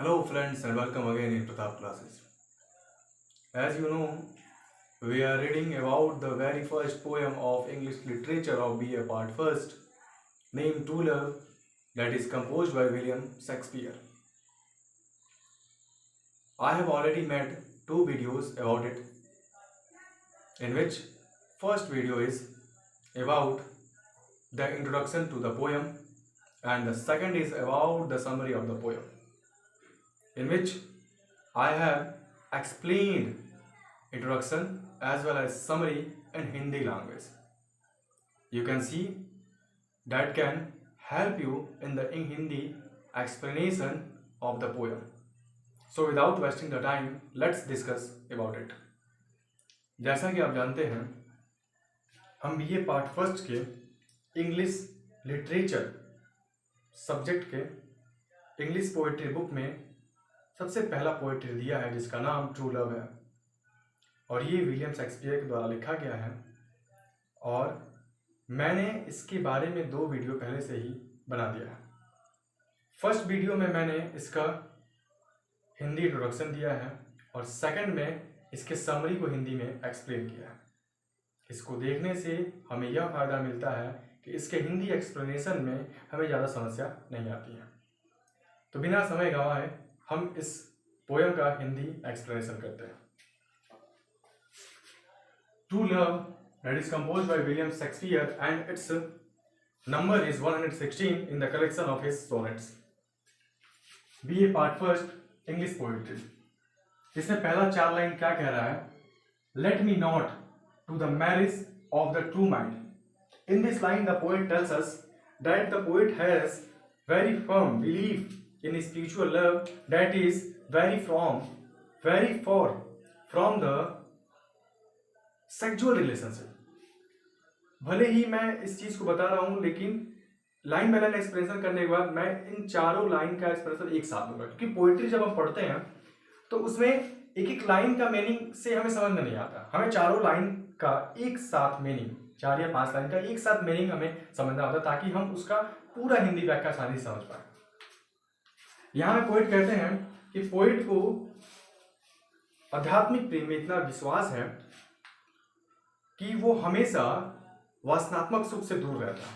Hello friends and welcome again in Pratap classes. As you know, we are reading about the very first poem of English literature of BA Part First, named True Love, that is composed by William Shakespeare. I have already made two videos about it, in which first video is about the introduction to the poem and the second is about the summary of the poem, in which I have explained introduction as well as summary in Hindi language. You can see that can help you in the Hindi explanation of the poem. So without wasting the time, let's discuss about it. जैसा कि आप जानते हैं, हम BA part first के English literature subject के English poetry book में सबसे पहला पोएट्री दिया है जिसका नाम ट्रू लव है और ये विलियम शेक्सपियर के द्वारा लिखा गया है। और मैंने इसके बारे में दो वीडियो पहले से ही बना दिया है। फर्स्ट वीडियो में मैंने इसका हिंदी इंट्रोडक्शन दिया है और सेकंड में इसके समरी को हिंदी में एक्सप्लेन किया है। इसको देखने से हमें यह फ़ायदा मिलता है कि इसके हिंदी एक्सप्लेनेशन में हमें ज़्यादा समस्या नहीं आती है। तो बिना समय गंवाए हम इस पोएम का हिंदी एक्सप्लेनेशन करते हैं। True Love, that is composed by William Shakespeare and its number is 116 in the collection of his sonnets. BA Part First English Poetry. इसमें पहला चार लाइन क्या कह रहा है? Let me not to the marriage of the true mind. In this line, the poet tells us that the poet has very firm belief in spiritual love that is very far from the sexual relationship. भले ही मैं इस चीज को बता रहा हूं लेकिन line by line explanation करने के बाद मैं इन चारों लाइन का एक्सप्लेनेशन एक साथ दूंगा, क्योंकि पोइट्री जब हम पढ़ते हैं तो उसमें एक एक लाइन का मीनिंग से हमें समझ में नहीं आता। हमें चारों लाइन का एक साथ मीनिंग, 4 या 5 लाइन का एक साथ मीनिंग हमें समझना होता ताकि हम उसका पूरा हिंदी व्याख्या आसानी से समझ पाए। यहाँ में पोइट कहते हैं कि पोइट को आध्यात्मिक प्रेम में इतना विश्वास है कि वो हमेशा वासनात्मक सुख से दूर रहता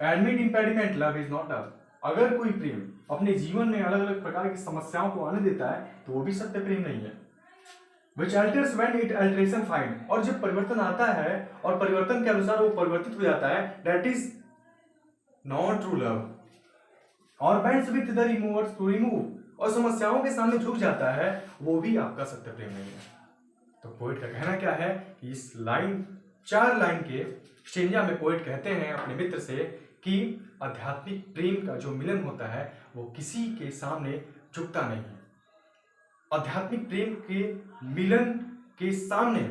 है। Admit impediment love is not love. अगर कोई प्रेम अपने जीवन में अलग अलग प्रकार की समस्याओं को आने देता है तो वो भी सत्य प्रेम नहीं है। Which alters when it alteration find, और जब परिवर्तन आता है और परिवर्तन के अनुसार वो परिवर्तित हो जाता है, that is not true love. और bends with the removers to remove, और समस्याओं के सामने झुक जाता है, वो भी आपका सत्य प्रेम नहीं है। तो पोइट का कहना क्या है कि इस लाइन 4 लाइन के स्टेंजा में पोइट कहते हैं अपने मित्र से कि आध्यात्मिक प्रेम का जो मिलन होता है वो किसी के सामने झुकता नहीं है। आध्यात्मिक प्रेम के मिलन के सामने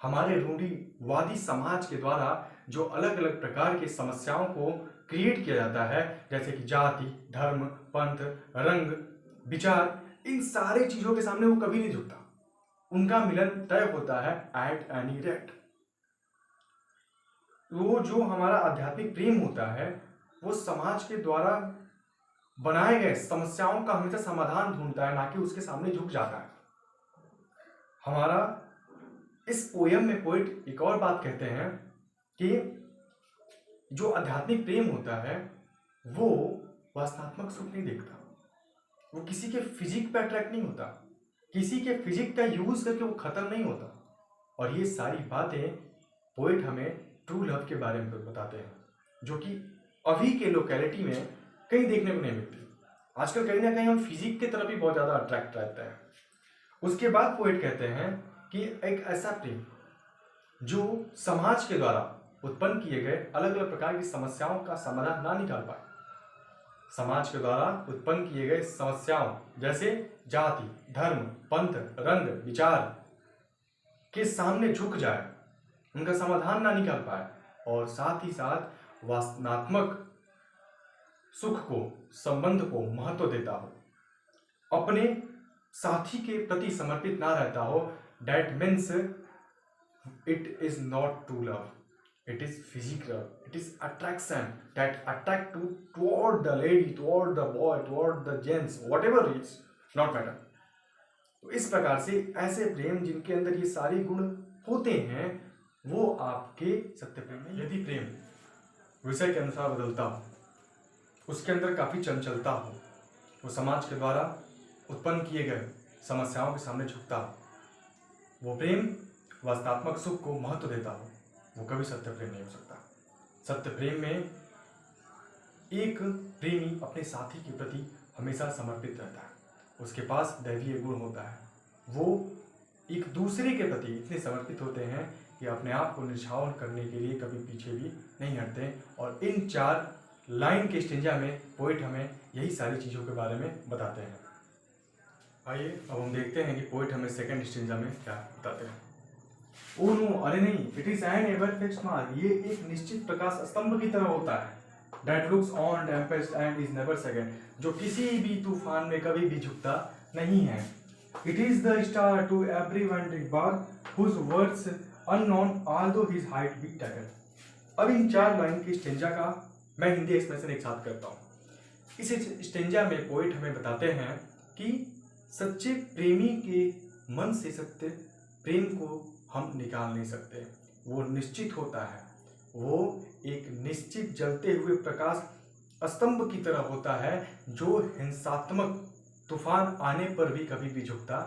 हमारे रूढ़िवादी समाज के द्वारा जो अलग अलग प्रकार की समस्याओं को क्रिएट किया जाता है, जैसे कि जाति, धर्म, पंथ, रंग, विचार, इन सारे चीजों के सामने वो कभी नहीं झुकता। उनका मिलन तय होता है एट एनी रेट। वो जो हमारा आध्यात्मिक प्रेम होता है वो समाज के द्वारा बनाए गए समस्याओं का हमेशा समाधान ढूंढता है, ना कि उसके सामने झुक जाता है। हमारा इस पोयम में पोइट एक और बात कहते हैं कि जो आध्यात्मिक प्रेम होता है वो वासनात्मक सुख नहीं देखता, वो किसी के फिजिक पे अट्रैक्ट नहीं होता, किसी के फिजिक का यूज करके वो खत्म नहीं होता। और ये सारी बातें पोइट हमें ट्रू लव के बारे में बताते हैं, जो कि अभी के लोकेलिटी में कहीं देखने को नहीं मिलती। आजकल कहीं ना कहीं हम फिजिक की तरफ ही बहुत ज़्यादा अट्रैक्ट रहते हैं। उसके बाद पोइट कहते हैं कि एक ऐसा प्रेम जो समाज के द्वारा उत्पन्न किए गए अलग अलग प्रकार की समस्याओं का समाधान ना निकाल पाए, समाज के द्वारा उत्पन्न किए गए समस्याओं जैसे जाति, धर्म, पंथ, रंग, विचार के सामने झुक जाए, उनका समाधान ना निकाल पाए, और साथ ही साथ वासनात्मक सुख को, संबंध को महत्व देता हो, अपने साथी के प्रति समर्पित ना रहता हो, that means it is not true love. It is physical. It is attraction that attract toward the lady, toward the boy, toward the gents, whatever it is, not matter. तो इस प्रकार से ऐसे प्रेम जिनके अंदर ये सारे गुण होते हैं वो आपके सत्य प्रेम में। यदि प्रेम विषय के अनुसार बदलता हो, उसके अंदर काफी चंचलता हो, वो समाज के द्वारा उत्पन्न किए गए समस्याओं के सामने झुकता हो, वो प्रेम वास्तवात्मक सुख को महत्व देता हो, वो कभी सत्य प्रेम नहीं हो सकता। सत्य प्रेम में एक प्रेमी अपने साथी के प्रति हमेशा समर्पित रहता है, उसके पास दैवीय गुण होता है, वो एक दूसरे के प्रति इतने समर्पित होते हैं कि अपने आप को निछावर करने के लिए कभी पीछे भी नहीं हटते। और इन 4 लाइन के स्टेंजा में पोइट हमें यही सारी चीज़ों के बारे में बताते हैं। आइए अब हम देखते हैं कि पोइट हमें सेकंड स्टेंजा में क्या बताते हैं। ओ नो, अरे नहीं, it is an ever fixed mark, ये एक निश्चित प्रकाश स्तंभ की तरह होता है। That looks on Tempest and is never second, जो किसी भी तूफान में कभी भी झुकता नहीं है। It is the star to every wandering bird whose words unknown although his height be tackle. अब इन 4 लाइन की स्टेंजा का मैं हिंदी एक्सप्रेशन एक साथ करता हूँ। इस स्टेंजा में पोइट हमें बताते हैं कि सच्चे प्रेमी के मन से सत्य प्रेम को हम निकाल नहीं सकते, वो निश्चित होता है, वो एक निश्चित जलते हुए प्रकाश स्तंभ की तरह होता है जो हिंसात्मक तूफान आने पर भी कभी भी झुकता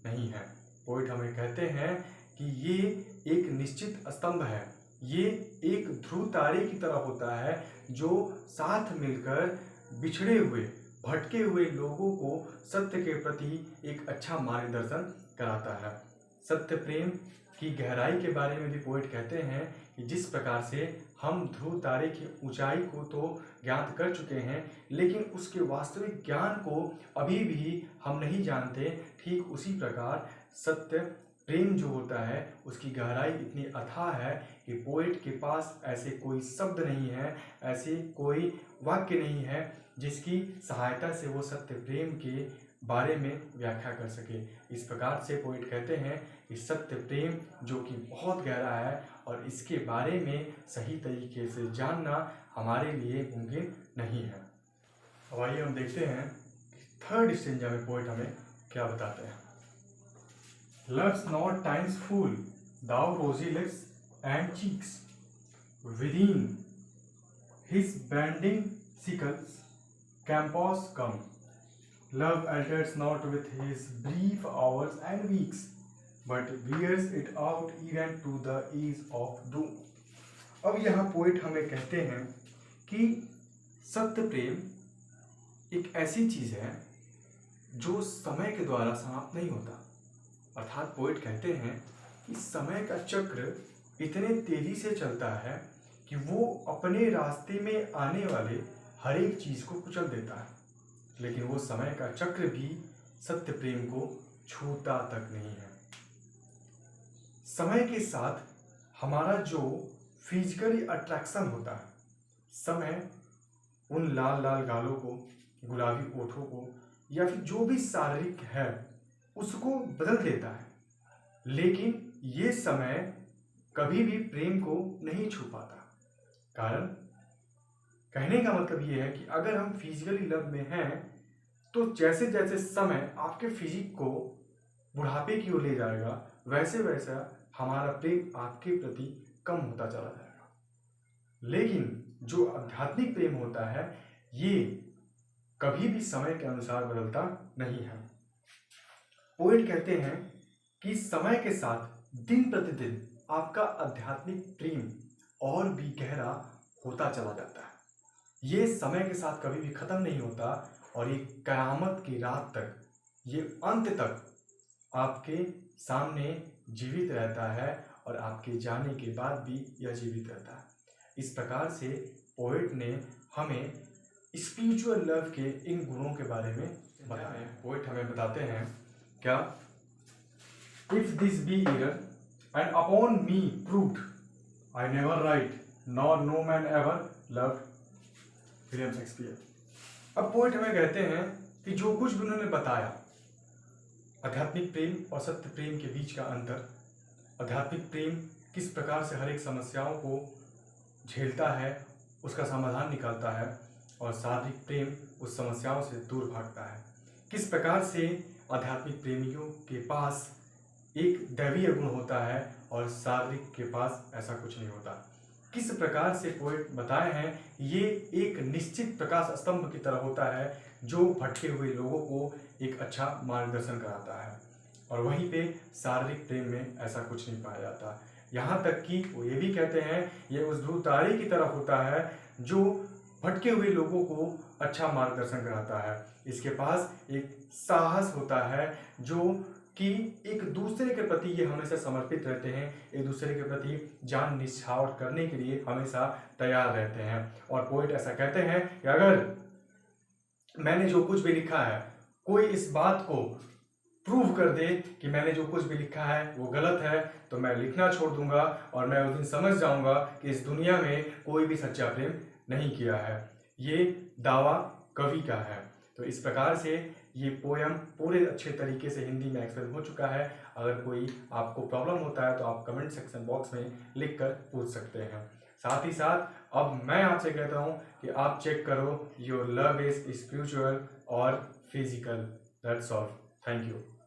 नहीं है। पोइट हमें कहते हैं कि ये एक निश्चित स्तंभ है, ये एक ध्रुव तारे की तरह होता है जो साथ मिलकर बिछड़े हुए भटके हुए लोगों को सत्य के प्रति एक अच्छा मार्गदर्शन कराता है। सत्य प्रेम की गहराई के बारे में भी पोइट कहते हैं कि जिस प्रकार से हम ध्रुव तारे की ऊंचाई को तो ज्ञात कर चुके हैं, लेकिन उसके वास्तविक ज्ञान को अभी भी हम नहीं जानते, ठीक उसी प्रकार सत्य प्रेम जो होता है उसकी गहराई इतनी अथाह है कि पोइट के पास ऐसे कोई शब्द नहीं है, ऐसे कोई वाक्य नहीं है जिसकी सहायता से वो सत्य प्रेम के बारे में व्याख्या कर सके। इस प्रकार से पोइट कहते हैं कि सत्य प्रेम जो कि बहुत गहरा है और इसके बारे में सही तरीके से जानना हमारे लिए मुमकिन नहीं है। अब आइए हम देखते हैं थर्ड स्टेंजा में पोइट हमें क्या बताते हैं। Love's not times full, thou rosy lips and cheeks, within his bending sickles, campos come. Love alters not with his brief hours and weeks, but wears it out even to the ease of doom. अब यहाँ poet हमें कहते हैं कि सत्य प्रेम एक ऐसी चीज है जो समय के द्वारा समाप्त नहीं होता। अर्थात पोइट कहते हैं कि समय का चक्र इतने तेजी से चलता है कि वो अपने रास्ते में आने वाले हर एक चीज को कुचल देता है, लेकिन वो समय का चक्र भी सत्य प्रेम को छूता तक नहीं है। समय के साथ हमारा जो फिजिकली अट्रैक्शन होता है, समय उन लाल लाल गालों को, गुलाबी ओठों को या फिर जो भी शारीरिक है उसको बदल देता है, लेकिन ये समय कभी भी प्रेम को नहीं छू पाता। कारण कहने का मतलब ये है कि अगर हम फिजिकली लव में हैं तो जैसे जैसे समय आपके फिजिक को बुढ़ापे की ओर ले जाएगा, वैसे वैसा हमारा प्रेम आपके प्रति कम होता चला जाएगा। लेकिन जो आध्यात्मिक प्रेम होता है ये कभी भी समय के अनुसार बदलता नहीं है। पोइट कहते हैं कि समय के साथ दिन प्रतिदिन आपका आध्यात्मिक प्रेम और भी गहरा होता चला जाता है। ये समय के साथ कभी भी खत्म नहीं होता और ये कयामत की रात तक, ये अंत तक आपके सामने जीवित रहता है और आपके जाने के बाद भी यह जीवित रहता है। इस प्रकार से पोइट ने हमें स्पिरिचुअल लव के इन गुणों के बारे में बताया है। पोइट हमें बताते हैं क्या, if this be error and upon me proved, I never write nor no man ever loved, William Shakespeare. अब पोइट हमें कहते हैं कि जो कुछ भी उन्होंने बताया आध्यात्मिक प्रेम और सत्य प्रेम के बीच का अंतर, आध्यात्मिक प्रेम किस प्रकार से हर एक समस्याओं को झेलता है उसका समाधान निकालता है और शारीरिक प्रेम उस समस्याओं से दूर भागता है। किस प्रकार से आध्यात्मिक प्रेमियों के पास एक दैवीय गुण होता है और शारीरिक के पास ऐसा कुछ नहीं होता। किस प्रकार से पोएट बताए हैं, ये एक निश्चित प्रकाश स्तंभ की तरह होता है जो भटके हुए लोगों को एक अच्छा मार्गदर्शन कराता है। और वहीं पे शारीरिक प्रेम में ऐसा कुछ नहीं पाया जाता। यहाँ तक कि वो ये भी कहते हैं ये उस ध्रुव तारे की तरह होता है जो भटके हुए लोगों को अच्छा मार्गदर्शन कराता है। इसके पास एक साहस होता है जो कि एक दूसरे के प्रति ये हमेशा समर्पित रहते हैं, एक दूसरे के प्रति जान निछावर करने के लिए हमेशा तैयार रहते हैं। और पोएट ऐसा कहते हैं कि अगर मैंने जो कुछ भी लिखा है कोई इस बात को प्रूव कर दे कि मैंने जो कुछ भी लिखा है वो गलत है, तो मैं लिखना छोड़ दूंगा और मैं उस दिन समझ जाऊंगा कि इस दुनिया में कोई भी सच्चा प्रेम नहीं किया है। ये दावा कवि का है। तो इस प्रकार से ये पोयम पूरे अच्छे तरीके से हिंदी में एक्सप्लेन हो चुका है। अगर कोई आपको प्रॉब्लम होता है तो आप कमेंट सेक्शन बॉक्स में लिख कर पूछ सकते हैं। साथ ही साथ अब मैं आपसे कहता हूँ कि आप चेक करो योर लव इज स्पिरिचुअल और physical. That's all. Thank you.